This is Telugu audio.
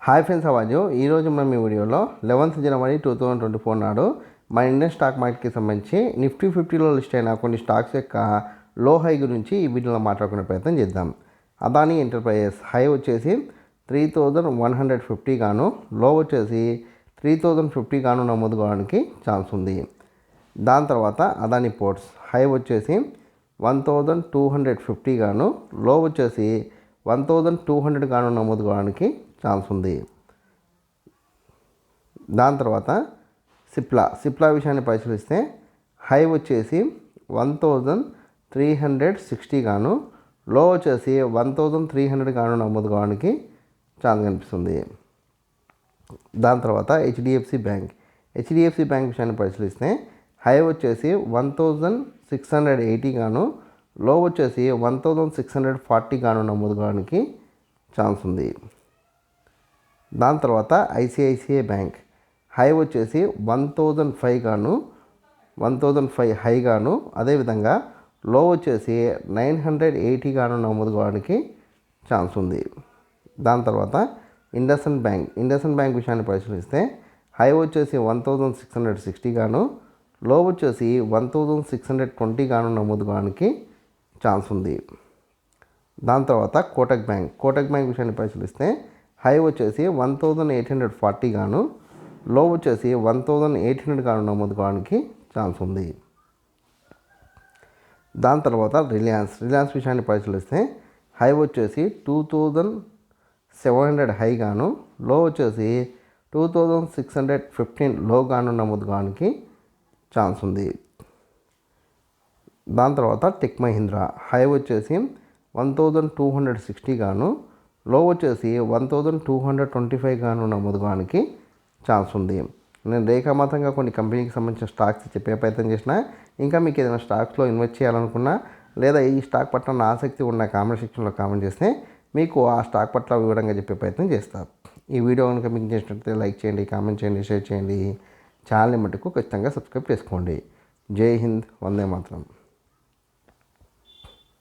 హాయ్ ఫ్రెండ్స్, అవాజు ఈరోజు మనం ఈ వీడియోలో 11th జనవరి 2024 నాడు మన ఇండియన్ స్టాక్ మార్కెట్కి సంబంధించి నిఫ్టీ 50లో లిస్ట్ అయిన కొన్ని స్టాక్స్ యొక్క లో హై గురించి ఈ వీడియోలో మాట్లాడుకునే ప్రయత్నం చేద్దాం. అదానీ ఎంటర్ప్రైజెస్ హై వచ్చేసి 3150 గాను, లో వచ్చేసి 3050 గాను నమోదు కావడానికి ఛాన్స్ ఉంది. దాని తర్వాత అదానీ పోర్ట్స్ హై వచ్చేసి 1250 గాను, లో వచ్చేసి 1200 గాను నమోదు కావడానికి ఛాన్స్ ఉంది. దాని తర్వాత సిప్లా విషయాన్ని పరిశీలిస్తే హై వచ్చేసి 1360 గాను, లో వచ్చేసి 1300 గాను నమోదు కావడానికి ఛాన్స్ కనిపిస్తుంది. దాని తర్వాత హెచ్డిఎఫ్సి బ్యాంక్ విషయాన్ని పరిశీలిస్తే హై వచ్చేసి 1680 గాను, లో వచ్చేసి 1640 గాను నమోదు కావడానికి ఛాన్స్ ఉంది. దాని తర్వాత ఐసిఐసిఐ బ్యాంక్ హై వచ్చేసి 1005 గాను, 1005 హై గాను, అదేవిధంగా లో వచ్చేసి 980 గాను నమోదు కావడానికి ఛాన్స్ ఉంది. దాని తర్వాత ఇండస్ఇండ్ బ్యాంక్ విషయాన్ని పరిశీలిస్తే హై వచ్చేసి 1660 గాను, లో వచ్చేసి 1620 గాను నమోదు కావడానికి ఛాన్స్ ఉంది. దాని తర్వాత కోటక్ బ్యాంక్ విషయాన్ని పరిశీలిస్తే హై వచ్చేసి 1840 గాను, లో వచ్చేసి 1800 గాను నమోదు కావడానికి ఛాన్స్ ఉంది. దాని తర్వాత రిలయన్స్ విషయాన్ని పరిశీలిస్తే హై వచ్చేసి 2700 హై గాను, లో వచ్చేసి 2615 లో గాను నమోదు కావడానికి ఛాన్స్ ఉంది. దాని తర్వాత టెక్ మహీంద్రా హై వచ్చేసి 1260 గాను, లో వచ్చేసి 1225 గాను నమోదు కావడానికి ఛాన్స్ ఉంది. నేను రేఖామాతంగా కొన్ని కంపెనీకి సంబంధించిన స్టాక్స్ చెప్పే ప్రయత్నం చేసిన. ఇంకా మీకు ఏదైనా స్టాక్స్లో ఇన్వెస్ట్ చేయాలనుకున్నా లేదా ఈ స్టాక్ పట్ల ఆసక్తి ఉన్న కామెంట్ సెక్షన్లో కామెంట్ చేస్తే మీకు ఆ స్టాక్ పట్ల వివరంగా చెప్పే ప్రయత్నం చేస్తాను. ఈ వీడియో కనుక మీకు చేసినట్లయితే లైక్ చేయండి, కామెంట్ చేయండి, షేర్ చేయండి. ఛానల్ని మటుకు ఖచ్చితంగా సబ్స్క్రైబ్ చేసుకోండి. జై హింద్, వందే మాతరం.